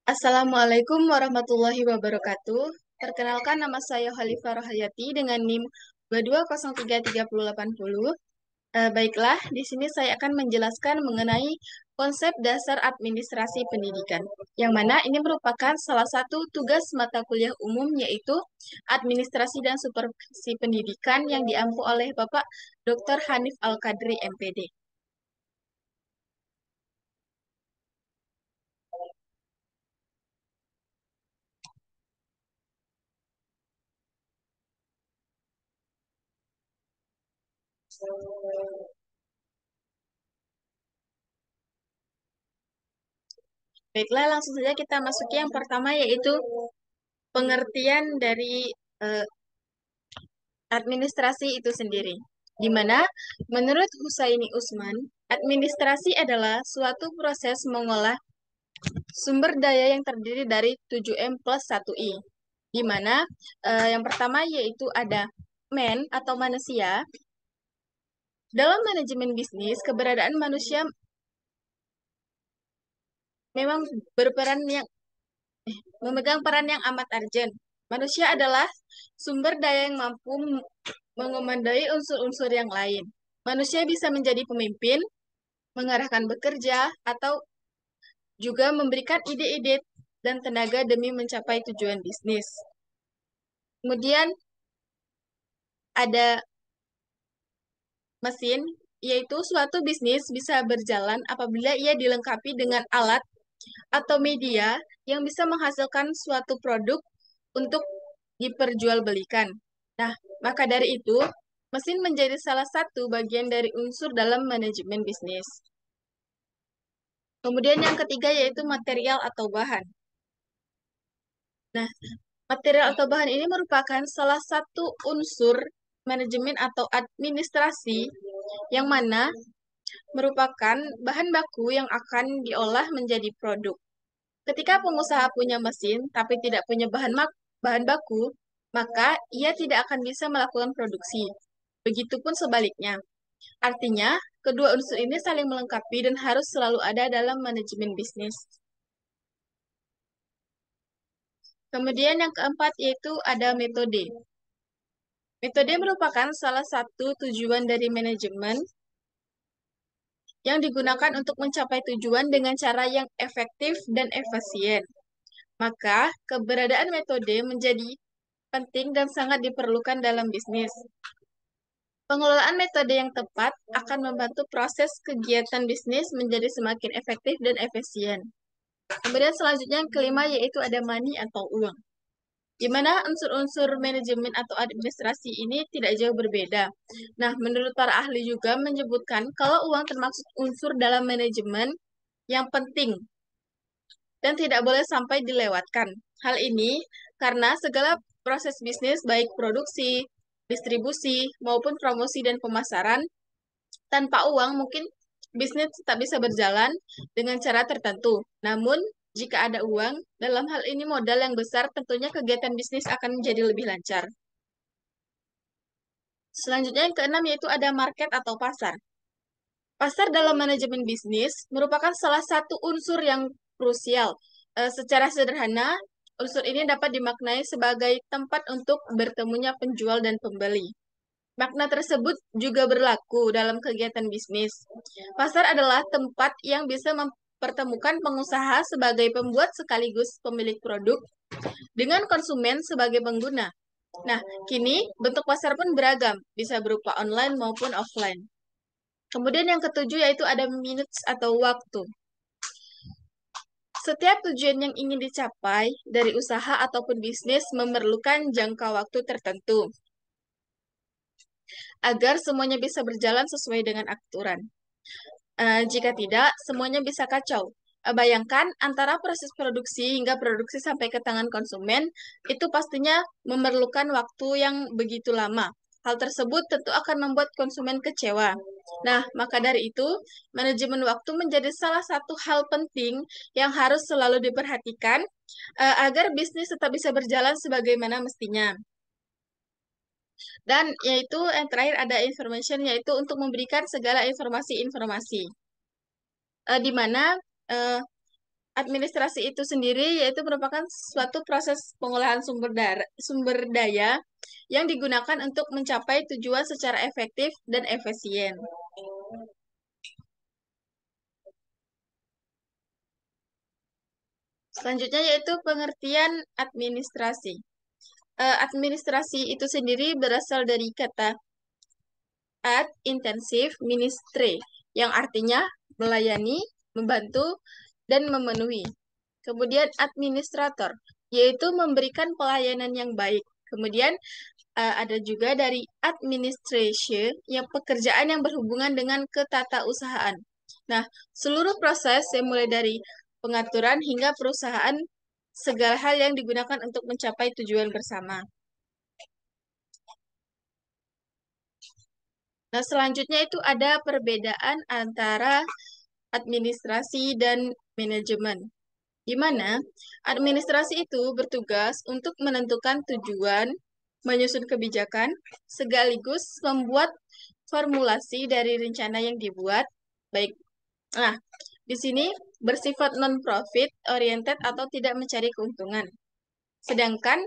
Assalamualaikum warahmatullahi wabarakatuh. Perkenalkan nama saya Khalifah Rohayati dengan NIM 22033080. Baiklah, di sini saya akan menjelaskan mengenai konsep dasar administrasi pendidikan, yang mana ini merupakan salah satu tugas mata kuliah umum yaitu administrasi dan supervisi pendidikan yang diampu oleh Bapak Dr. Hanif Al-Kadri MPD. Baiklah, langsung saja kita masuki yang pertama yaitu pengertian dari eh, administrasi itu sendiri. Di mana menurut Husaini Usman, administrasi adalah suatu proses mengolah sumber daya yang terdiri dari 7M plus 1I. Di mana yang pertama yaitu ada man atau manusia. Dalam manajemen bisnis, keberadaan manusia memang berperan yang memegang peran yang amat urgent. Manusia adalah sumber daya yang mampu mengomandai unsur-unsur yang lain. Manusia bisa menjadi pemimpin, mengarahkan bekerja, atau juga memberikan ide-ide dan tenaga demi mencapai tujuan bisnis. Kemudian ada mesin, yaitu suatu bisnis bisa berjalan apabila ia dilengkapi dengan alat atau media yang bisa menghasilkan suatu produk untuk diperjualbelikan. Nah, maka dari itu, mesin menjadi salah satu bagian dari unsur dalam manajemen bisnis. Kemudian yang ketiga yaitu material atau bahan. Nah, material atau bahan ini merupakan salah satu unsur manajemen atau administrasi yang mana merupakan bahan baku yang akan diolah menjadi produk. Ketika pengusaha punya mesin tapi tidak punya bahan baku, maka ia tidak akan bisa melakukan produksi. Begitupun sebaliknya. Artinya, kedua unsur ini saling melengkapi dan harus selalu ada dalam manajemen bisnis. Kemudian yang keempat yaitu ada metode. Metode merupakan salah satu tujuan dari manajemen yang digunakan untuk mencapai tujuan dengan cara yang efektif dan efisien. Maka, keberadaan metode menjadi penting dan sangat diperlukan dalam bisnis. Pengelolaan metode yang tepat akan membantu proses kegiatan bisnis menjadi semakin efektif dan efisien. Kemudian selanjutnya yang kelima yaitu ada money atau uang. Di mana unsur-unsur manajemen atau administrasi ini tidak jauh berbeda. Nah, menurut para ahli juga menyebutkan kalau uang termasuk unsur dalam manajemen yang penting dan tidak boleh sampai dilewatkan. Hal ini karena segala proses bisnis baik produksi, distribusi, maupun promosi dan pemasaran, tanpa uang mungkin bisnis tak bisa berjalan dengan cara tertentu. Namun, jika ada uang, dalam hal ini modal yang besar, tentunya kegiatan bisnis akan menjadi lebih lancar. Selanjutnya yang keenam yaitu ada market atau pasar. Pasar dalam manajemen bisnis merupakan salah satu unsur yang krusial. Secara sederhana, unsur ini dapat dimaknai sebagai tempat untuk bertemunya penjual dan pembeli. Makna tersebut juga berlaku dalam kegiatan bisnis. Pasar adalah tempat yang bisa mempertemukan pengusaha sebagai pembuat sekaligus pemilik produk dengan konsumen sebagai pengguna. Nah, kini bentuk pasar pun beragam, bisa berupa online maupun offline. Kemudian yang ketujuh yaitu ada minutes atau waktu. Setiap tujuan yang ingin dicapai dari usaha ataupun bisnis memerlukan jangka waktu tertentu agar semuanya bisa berjalan sesuai dengan aturan. Jika tidak, semuanya bisa kacau. Bayangkan antara proses produksi hingga produksi sampai ke tangan konsumen, itu pastinya memerlukan waktu yang begitu lama. Hal tersebut tentu akan membuat konsumen kecewa. Nah, maka dari itu, manajemen waktu menjadi salah satu hal penting yang harus selalu diperhatikan agar bisnis tetap bisa berjalan sebagaimana mestinya. Dan yaitu yang terakhir ada information, yaitu untuk memberikan segala informasi-informasi. Di mana eh, Administrasi itu sendiri yaitu merupakan suatu proses pengolahan sumber daya yang digunakan untuk mencapai tujuan secara efektif dan efisien. Selanjutnya yaitu pengertian administrasi. Administrasi itu sendiri berasal dari kata ad intensive ministre, yang artinya melayani, membantu, dan memenuhi. Kemudian administrator, yaitu memberikan pelayanan yang baik. Kemudian ada juga dari administration, yang pekerjaan yang berhubungan dengan ketatausahaan. Nah, seluruh proses yang mulai dari pengaturan hingga perusahaan, segala hal yang digunakan untuk mencapai tujuan bersama. Nah, selanjutnya itu ada perbedaan antara administrasi dan manajemen, di mana administrasi itu bertugas untuk menentukan tujuan, menyusun kebijakan, sekaligus membuat formulasi dari rencana yang dibuat. Baik, nah, di sini bersifat non-profit oriented atau tidak mencari keuntungan. Sedangkan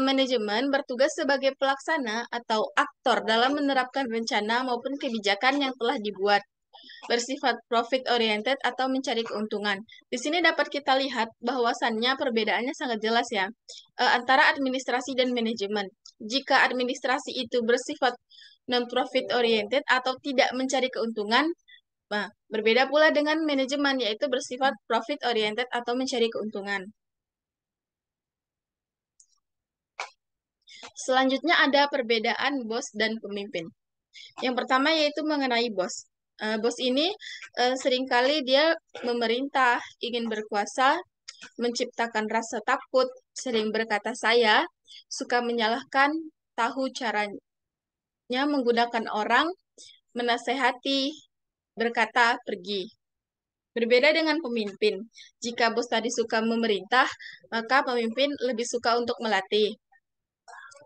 manajemen bertugas sebagai pelaksana atau aktor dalam menerapkan rencana maupun kebijakan yang telah dibuat, bersifat profit oriented atau mencari keuntungan. Di sini dapat kita lihat bahwasannya perbedaannya sangat jelas ya, antara administrasi dan manajemen. Jika administrasi itu bersifat non-profit oriented atau tidak mencari keuntungan, nah, berbeda pula dengan manajemen yaitu bersifat profit oriented atau mencari keuntungan. Selanjutnya ada perbedaan bos dan pemimpin. Yang pertama yaitu mengenai bos. Bos ini seringkali dia memerintah, ingin berkuasa, menciptakan rasa takut, sering berkata saya, suka menyalahkan, tahu caranya menggunakan orang, menasehati, berkata pergi. Berbeda dengan pemimpin. Jika bos tadi suka memerintah, maka pemimpin lebih suka untuk melatih.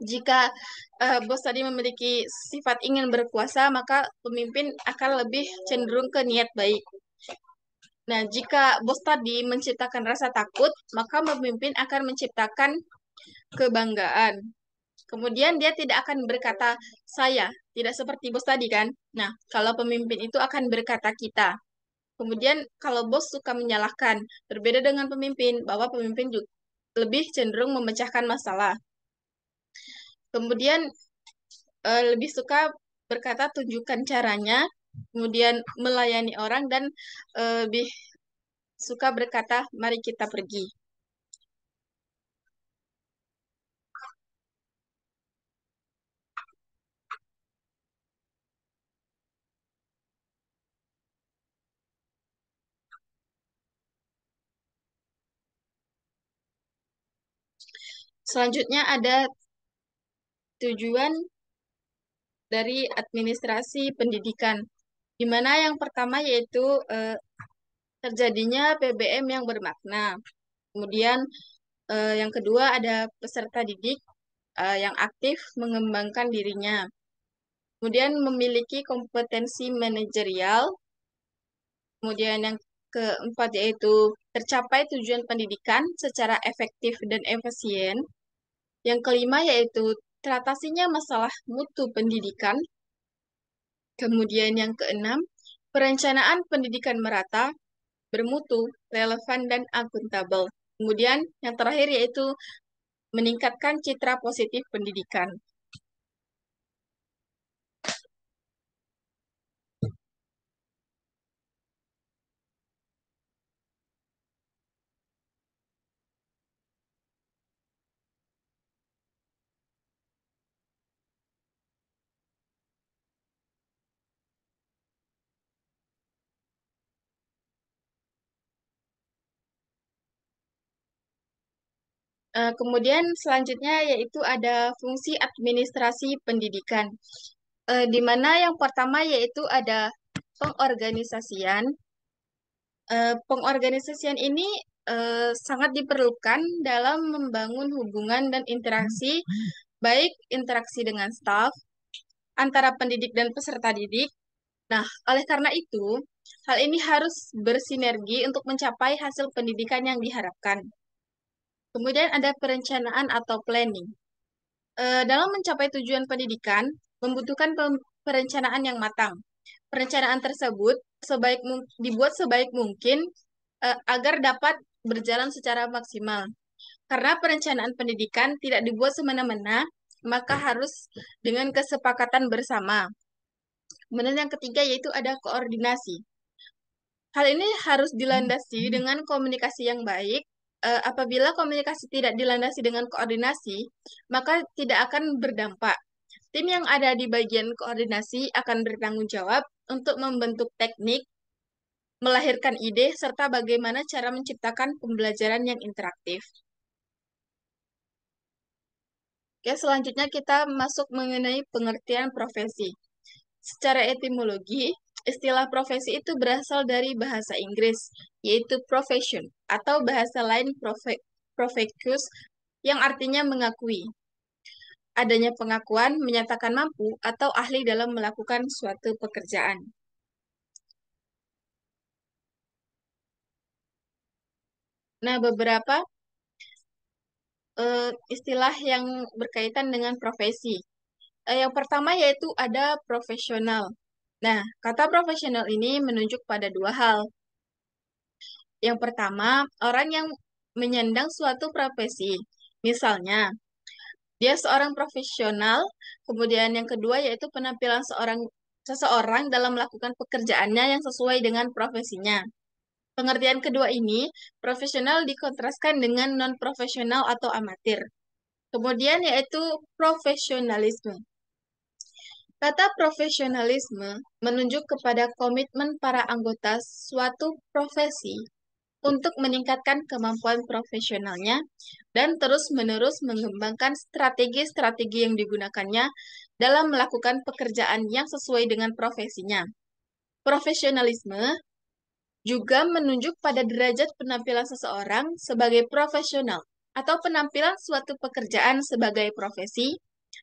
Jika bos tadi memiliki sifat ingin berkuasa, maka pemimpin akan lebih cenderung ke niat baik. Nah, jika bos tadi menciptakan rasa takut, maka pemimpin akan menciptakan kebanggaan. Kemudian dia tidak akan berkata saya, tidak seperti bos tadi kan. Nah, kalau pemimpin itu akan berkata kita. Kemudian kalau bos suka menyalahkan, berbeda dengan pemimpin, bahwa pemimpin juga lebih cenderung memecahkan masalah. Kemudian lebih suka berkata tunjukkan caranya, kemudian melayani orang, dan lebih suka berkata mari kita pergi. Selanjutnya ada tujuan dari administrasi pendidikan, di mana yang pertama yaitu terjadinya PBM yang bermakna. Kemudian yang kedua ada peserta didik yang aktif mengembangkan dirinya. Kemudian memiliki kompetensi manajerial. Kemudian yang keempat yaitu tercapai tujuan pendidikan secara efektif dan efisien. Yang kelima yaitu teratasinya masalah mutu pendidikan. Kemudian yang keenam, perencanaan pendidikan merata, bermutu, relevan, dan akuntabel. Kemudian yang terakhir yaitu meningkatkan citra positif pendidikan. Kemudian selanjutnya yaitu ada fungsi administrasi pendidikan, di mana yang pertama yaitu ada pengorganisasian. Pengorganisasian ini sangat diperlukan dalam membangun hubungan dan interaksi, baik interaksi dengan staf, antara pendidik dan peserta didik, Nah, oleh karena itu, hal ini harus bersinergi untuk mencapai hasil pendidikan yang diharapkan. Kemudian ada perencanaan atau planning. Dalam mencapai tujuan pendidikan, membutuhkan perencanaan yang matang. Perencanaan tersebut dibuat sebaik mungkin agar dapat berjalan secara maksimal. Karena perencanaan pendidikan tidak dibuat semena-mena, maka harus dengan kesepakatan bersama. Kemudian yang ketiga yaitu ada koordinasi. Hal ini harus dilandasi dengan komunikasi yang baik. Apabila komunikasi tidak dilandasi dengan koordinasi, maka tidak akan berdampak. Tim yang ada di bagian koordinasi akan bertanggung jawab untuk membentuk teknik, melahirkan ide, serta bagaimana cara menciptakan pembelajaran yang interaktif. Oke, selanjutnya kita masuk mengenai pengertian profesi. Secara etimologi, istilah profesi itu berasal dari bahasa Inggris, yaitu profession, atau bahasa lain profecus, yang artinya mengakui. Adanya pengakuan menyatakan mampu atau ahli dalam melakukan suatu pekerjaan. Nah, beberapa istilah yang berkaitan dengan profesi. Yang pertama yaitu ada profesional. Nah, kata profesional ini menunjuk pada dua hal. Yang pertama, orang yang menyandang suatu profesi. Misalnya, dia seorang profesional, kemudian yang kedua yaitu penampilan seseorang dalam melakukan pekerjaannya yang sesuai dengan profesinya. Pengertian kedua ini, profesional dikontraskan dengan non-profesional atau amatir. Kemudian yaitu profesionalisme. Kata profesionalisme menunjuk kepada komitmen para anggota suatu profesi untuk meningkatkan kemampuan profesionalnya dan terus-menerus mengembangkan strategi-strategi yang digunakannya dalam melakukan pekerjaan yang sesuai dengan profesinya. Profesionalisme juga menunjuk pada derajat penampilan seseorang sebagai profesional atau penampilan suatu pekerjaan sebagai profesi.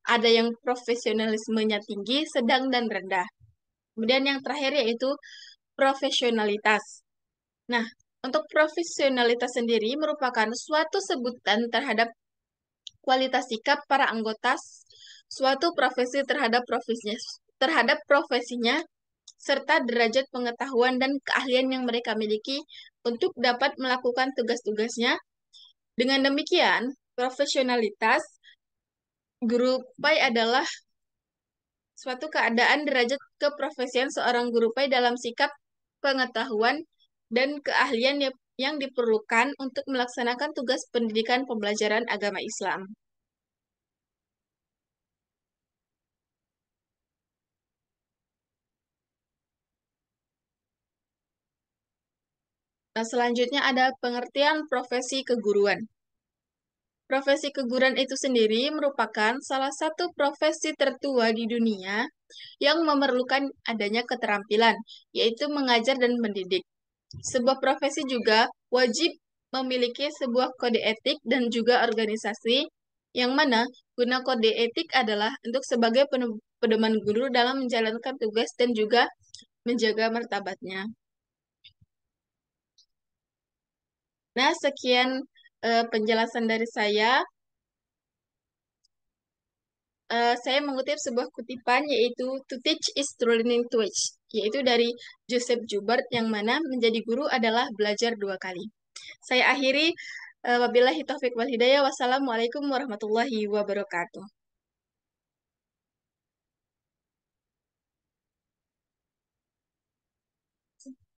Ada yang profesionalismenya tinggi, sedang, dan rendah. Kemudian yang terakhir yaitu profesionalitas. Nah, untuk profesionalitas sendiri merupakan suatu sebutan terhadap kualitas sikap para anggota suatu profesi terhadap profesinya serta derajat pengetahuan dan keahlian yang mereka miliki untuk dapat melakukan tugas-tugasnya. Dengan demikian, profesionalitas guru pai adalah suatu keadaan derajat keprofesian seorang guru pai dalam sikap, pengetahuan, dan keahlian yang diperlukan untuk melaksanakan tugas pendidikan pembelajaran agama Islam. Nah, selanjutnya ada pengertian profesi keguruan. Profesi keguruan itu sendiri merupakan salah satu profesi tertua di dunia yang memerlukan adanya keterampilan, yaitu mengajar dan mendidik. Sebuah profesi juga wajib memiliki sebuah kode etik dan juga organisasi, yang mana guna kode etik adalah untuk sebagai pedoman guru dalam menjalankan tugas dan juga menjaga martabatnya. Nah, sekian penjelasan dari saya. Saya mengutip sebuah kutipan yaitu "To teach is to learning twice", yaitu dari Joseph Joubert yang mana menjadi guru adalah belajar dua kali. Saya akhiri, wabillahi taufiq wal hidayah. Wassalamualaikum warahmatullahi wabarakatuh.